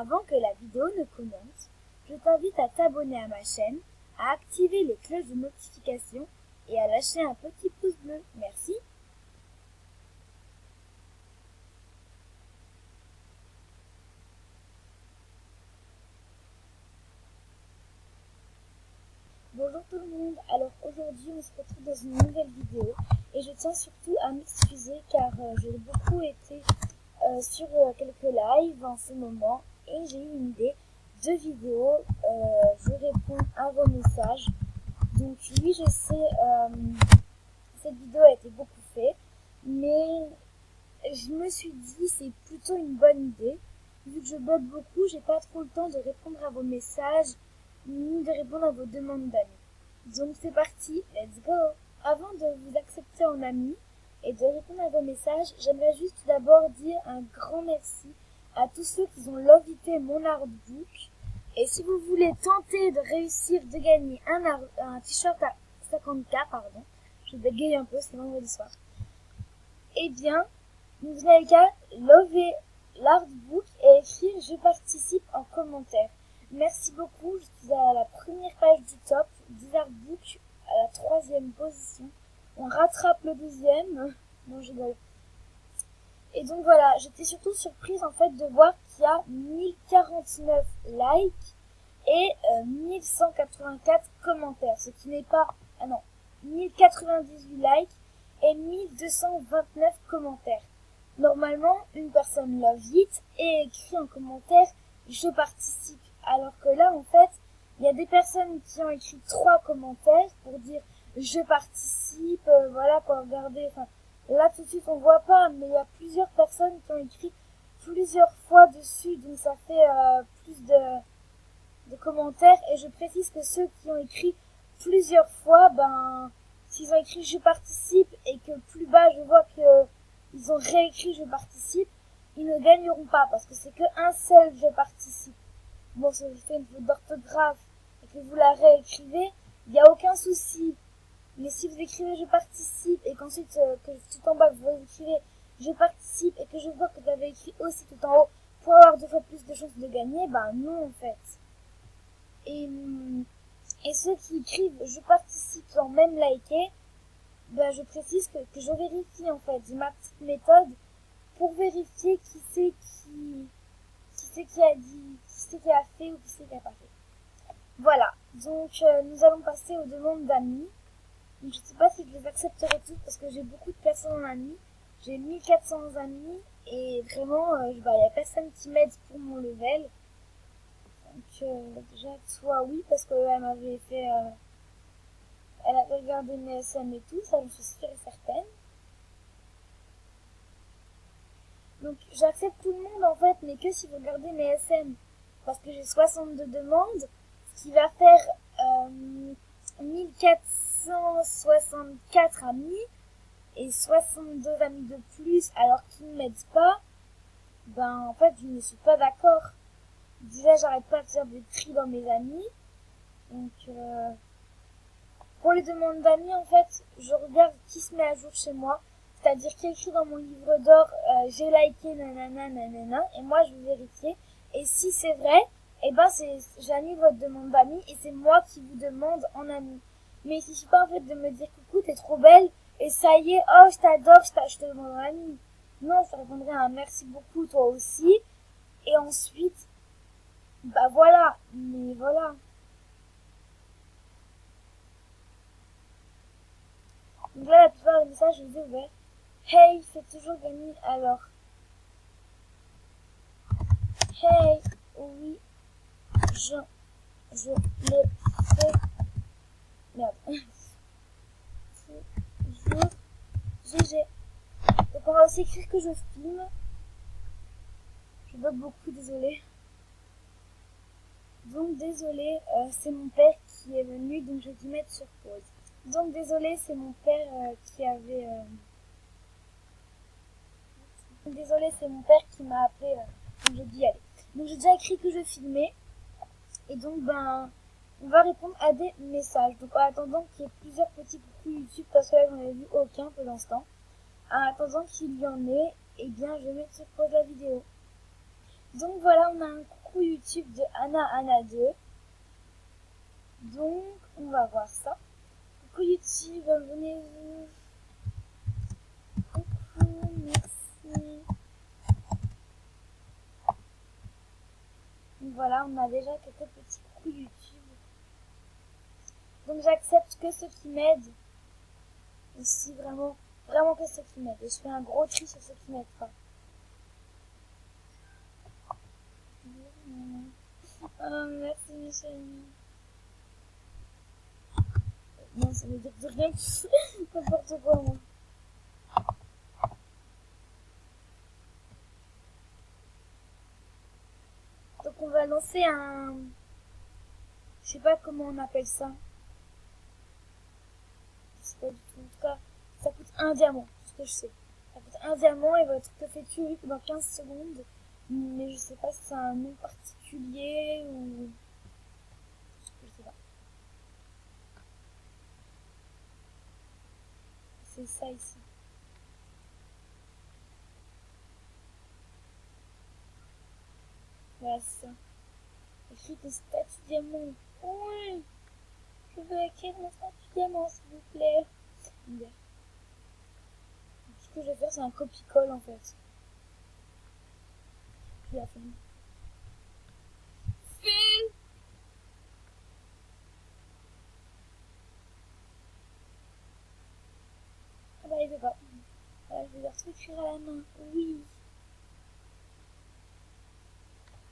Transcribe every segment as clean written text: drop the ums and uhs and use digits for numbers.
Avant que la vidéo ne commence, je t'invite à t'abonner à ma chaîne, à activer les cloches de notification et à lâcher un petit pouce bleu. Merci. Bonjour tout le monde, alors aujourd'hui on se retrouve dans une nouvelle vidéo et je tiens surtout à m'excuser car j'ai beaucoup été sur quelques lives en ce moment et j'ai eu une idée de vidéo, je réponds à vos messages. Donc oui, je sais, cette vidéo a été beaucoup faite, mais je me suis dit c'est plutôt une bonne idée. Vu que je bug beaucoup, j'ai pas trop le temps de répondre à vos messages ni de répondre à vos demandes d'amis. Donc c'est parti, let's go! Avant de vous accepter en ami et de répondre à vos messages, j'aimerais juste tout d'abord dire un grand merci à tous ceux qui ont lovité mon artbook. Et si vous voulez tenter de réussir de gagner un t-shirt à 50K, pardon, je bégaye un peu, c'est vendredi soir. Eh bien, vous n'avez qu'à lover l'artbook et écrire « Je participe » en commentaire. Merci beaucoup, je suis à la première page du top, 10 artbooks à la 3e position. On rattrape le 12e. Non, je rigole. Et donc voilà, j'étais surtout surprise en fait de voir qu'il y a 1049 likes et 1184 commentaires, ce qui n'est pas... Ah non, 1098 likes et 1229 commentaires. Normalement, une personne love it et écrit en commentaire « Je participe ». Alors que là, en fait, il y a des personnes qui ont écrit 3 commentaires pour dire « Je participe », voilà, pour regarder, enfin... Là, tout de suite, on voit pas, mais il y a plusieurs personnes qui ont écrit plusieurs fois dessus, donc ça fait plus de commentaires. Et je précise que ceux qui ont écrit plusieurs fois, s'ils ont écrit « Je participe » et que plus bas, je vois que ils ont réécrit « Je participe », ils ne gagneront pas, parce que c'est qu'un seul « Je participe ». Bon, si vous faites une faute d'orthographe et que vous la réécrivez, il n'y a aucun souci. Mais si vous écrivez « Je participe » et qu'ensuite, que tout en bas, vous écrivez « Je participe » et que je vois que vous avez écrit aussi tout en haut pour avoir 2 fois plus de chances de gagner, non en fait. Et ceux qui écrivent « Je participe » sans même liker, je précise que je vérifie en fait. J'ai ma petite méthode pour vérifier qui c'est qui a dit, qui c'est qui a fait ou qui c'est qui a pas fait. Voilà, donc nous allons passer aux demandes d'amis. Donc, je sais pas si je les accepterai toutes parce que j'ai beaucoup de personnes en amis. J'ai 1400 amis et vraiment, il y a personne qui m'aide pour mon level. Donc, déjà, soit oui, parce qu'elle m'avait fait, elle avait regardé mes SM et tout, ça je suis sûre et certaine. Donc, j'accepte tout le monde en fait, mais que si vous regardez mes SM. Parce que j'ai 62 demandes, ce qui va faire 1464 amis. Et 62 amis de plus alors qu'ils ne m'aident pas, en fait je ne suis pas d'accord. Déjà j'arrête pas de faire des tri dans mes amis. Donc pour les demandes d'amis en fait je regarde qui se met à jour chez moi, c'est-à-dire qui écrit dans mon livre d'or j'ai liké nanana nanana, et moi je vais vérifier et si c'est vrai, j'annule votre demande d'amis et c'est moi qui vous demande en ami. Mais il suffit pas en fait de me dire coucou t'es trop belle et ça y est, oh, je t'adore, je te demande un ami. Non, je te répondrai un merci beaucoup, toi aussi. Et ensuite, voilà. Mais voilà. Donc là, la plupart des messages, je les ai ouverts. Hey, c'est toujours gagné, alors. Hey, oui, je l'ai fait. Merde. Toujours GG. Donc on va aussi écrire que je filme. Je bug beaucoup, désolé. Donc désolé, c'est mon père qui est venu, donc je vais mettre sur pause. Donc désolé, c'est mon père qui avait... Désolé, c'est mon père qui m'a appelé, donc j'ai dit aller. Donc j'ai déjà écrit que je filmais, et donc on va répondre à des messages. Donc en attendant qu'il y ait plusieurs petits coucou YouTube, parce que là j'en ai vu aucun pour l'instant. En attendant qu'il y en ait, je vais mettre sur pause la vidéo. Donc voilà, on a un coucou coucou YouTube de Anna2. Donc, on va voir ça. Coucou YouTube, abonnez-vous. Coucou, merci. Donc voilà, on a déjà quelques petits coucou YouTube. Donc j'accepte que ceux qui m'aident. Ici, vraiment que ceux qui m'aident. Et je fais un gros tri sur ceux qui m'aident pas. Oh, merci Michel. Non, ça veut dire de rien. N'importe quoi, moi. Donc on va lancer un... Je sais pas comment on appelle ça. Je sais pas du tout. En tout cas, ça coûte un diamant, tout ce que je sais. Ça coûte un diamant et votre truc fait tuer pendant 15 secondes. Mais je sais pas si c'est un nom particulier ou... Je sais pas. C'est ça ici. Voilà, c'est ça. Écrit des statues diamants. Oui, je veux écrire mon statue diamant, s'il vous plaît. Bien. Ce que je vais faire, c'est un copie-colle en fait. Puis la fin. Ah bah, il veut pas. Voilà, je vais leur tout écrire à la main. Oui.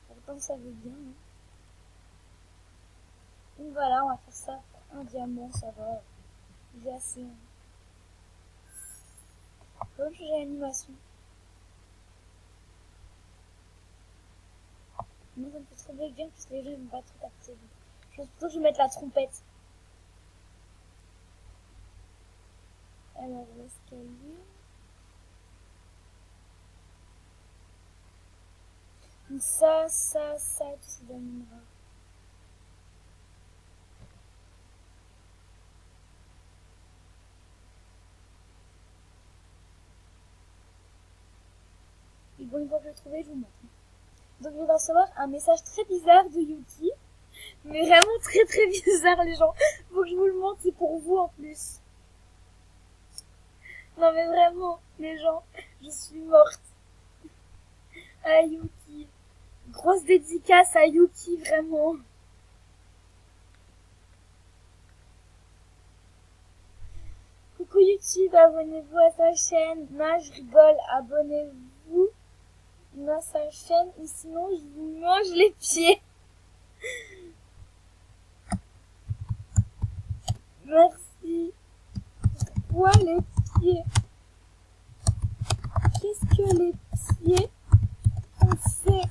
Pourtant, ça veut bien. Hein. Donc voilà, on va faire ça pour un diamant, ça va. J'ai assez. Hein. Faut que j'ai l'animation. Moi, ça me fait trop bien parce que les gens ils vont pas trop capter. Je pense plutôt que je vais mettre la trompette. Alors, l'escalier. Donc ça, tout se dominera. Et bon, une fois que je l'ai trouvé, je vous montre. Donc, je vais recevoir un message très bizarre de Yuki. Mais vraiment très bizarre, les gens. Faut que je vous le montre, c'est pour vous en plus. Non, mais vraiment, les gens, je suis morte. À Yuki. Grosse dédicace à Yuki, vraiment. Coucou YouTube, abonnez-vous à sa chaîne. Non, je rigole, abonnez-vous à sa chaîne ou sinon je vous mange les pieds. Merci. Pourquoi les pieds? Qu'est-ce que les pieds ont fait?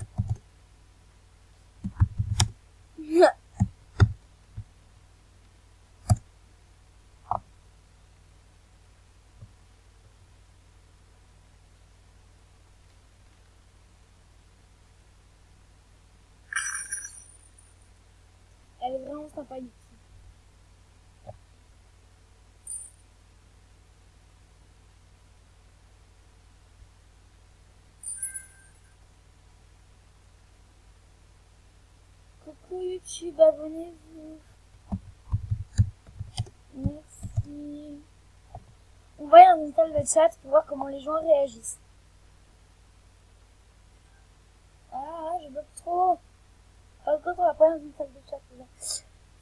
Elle est vraiment sympa, Yuki. Coucou YouTube, abonnez-vous. Merci. On va dans une salle de chat pour voir comment les gens réagissent. Ah, je bloque trop. Par contre, on va pas dans une salle de chat déjà.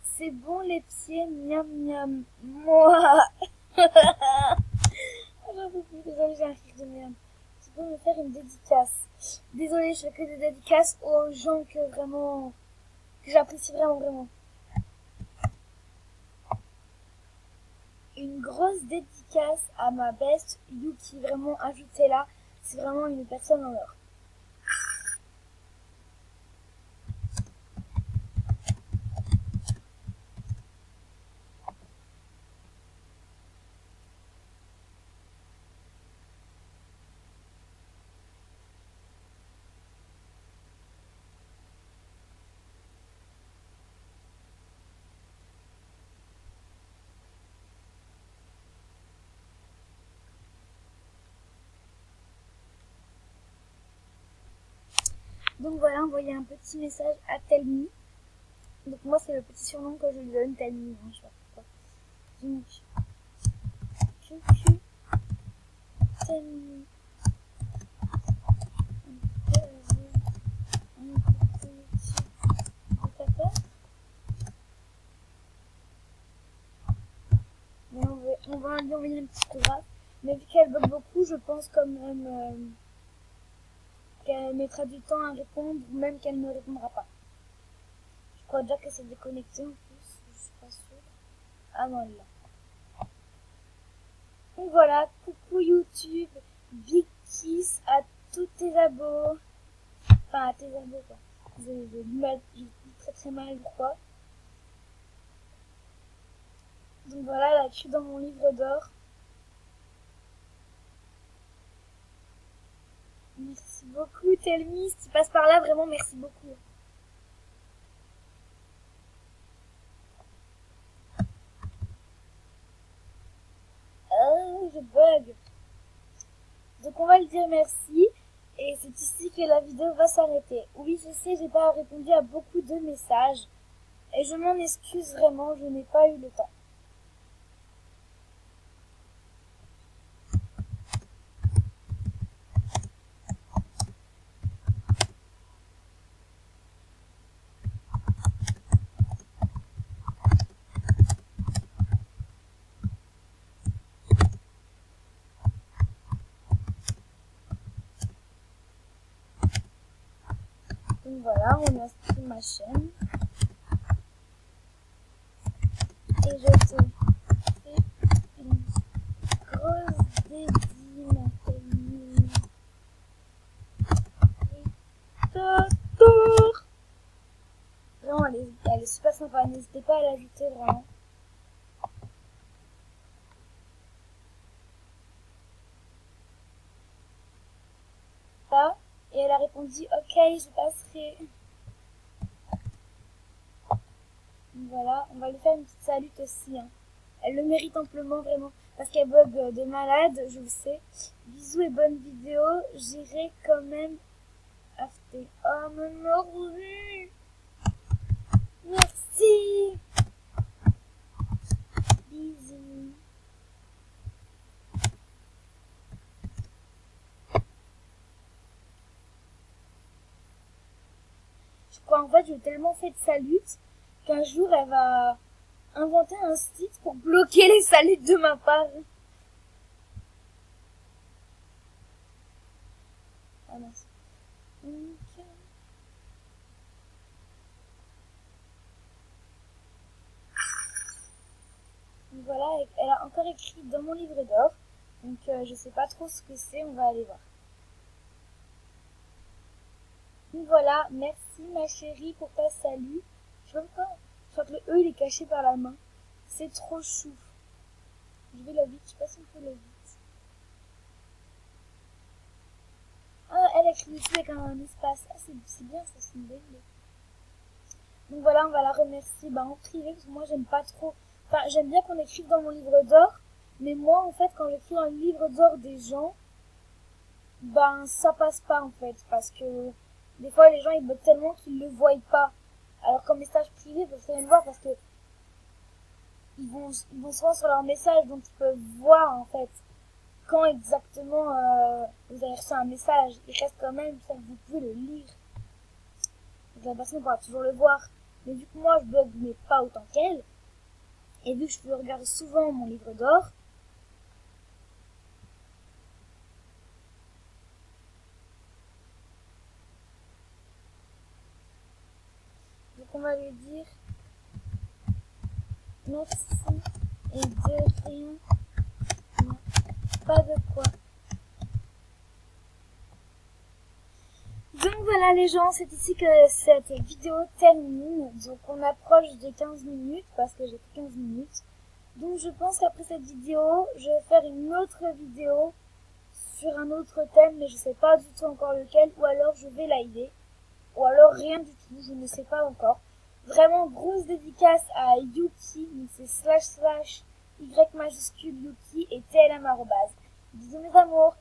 C'est bon les pieds, miam miam. Moi. J'en peux plus, désolée, j'ai un rire de merde. Tu peux me faire une dédicace. Désolée, je fais que des dédicaces aux gens que vraiment, que j'apprécie vraiment. Une grosse dédicace à ma best Yuki, vraiment ajoutez-la. C'est vraiment une personne en or. Donc voilà, envoyer un petit message à Telmi. Donc moi c'est le petit surnom que je lui donne, Telmi, hein, je sais pas pourquoi. Donc, coucou, Telmi. Mais on va lui envoyer un petit graphe. Mais vu qu'elle bug beaucoup, je pense quand même qu'elle mettra du temps à répondre ou même qu'elle ne répondra pas. Je crois déjà qu'elle s'est déconnectée en plus, je suis pas sûre. Ah non, elle est là. Donc voilà, coucou YouTube, big kiss à tous tes abos. Enfin, à tes abos quoi. J'ai dit très très mal pourquoi. Donc voilà, là je suis dans mon livre d'or. Merci beaucoup Telmi, si tu passes par là, vraiment merci beaucoup. Je bug. Donc on va lui dire merci. Et c'est ici que la vidéo va s'arrêter. Oui, je sais, j'ai pas répondu à beaucoup de messages. Et je m'en excuse vraiment, je n'ai pas eu le temps. Donc voilà, on a inscrit ma chaîne. Et je te fais une grosse dédie, ma famille. Vraiment, elle est super sympa. N'hésitez pas à l'ajouter vraiment. Et elle a répondu ok, je passerai. Voilà, on va lui faire une petite salute aussi. Hein. Elle le mérite amplement vraiment. Parce qu'elle bug de malade, je le sais. Bisous et bonne vidéo. J'irai quand même after. Oh maman, oui. Merci. Bisous. Je crois en fait, j'ai tellement fait de salut qu'un jour elle va inventer un site pour bloquer les saluts de ma part. Ah mince. Okay. Donc voilà, elle a encore écrit dans mon livre d'or. Donc je sais pas trop ce que c'est, on va aller voir. Donc voilà, merci ma chérie pour ta salut. Je sais même pas, je crois que le E il est caché par la main. C'est trop chou. Je vais la vite, je sais pas si on peut la vite. Ah, elle a écrit dessus avec un espace. Ah, c'est bien, ça c'est une bonne idée. Donc voilà, on va la remercier en privé parce que moi j'aime pas trop. Enfin, j'aime bien qu'on écrive dans mon livre d'or, mais moi en fait quand j'écris dans le livre d'or des gens, ça passe pas en fait parce que des fois les gens ils bug tellement qu'ils le voient pas. Alors qu'en message privé, vous pouvez le voir parce que ils vont souvent sur leur message donc ils peuvent voir en fait quand exactement vous avez reçu un message. Il reste quand même ça que vous pouvez le lire. Donc la personne pourra toujours le voir. Mais vu que moi je bug mais pas autant qu'elle, et vu que je regarde souvent mon livre d'or, donc on va lui dire merci et de rien, non, pas de quoi. Donc voilà les gens, c'est ici que cette vidéo termine. Donc on approche des 15 minutes parce que j'ai que 15 minutes. Donc je pense qu'après cette vidéo, je vais faire une autre vidéo sur un autre thème, mais je sais pas du tout encore lequel, ou alors je vais liver, ou alors rien du tout, je ne sais pas encore. Vraiment grosse dédicace à Yuki, donc c'est // Y majuscule Yuki et TLM @. Bisous mes amours.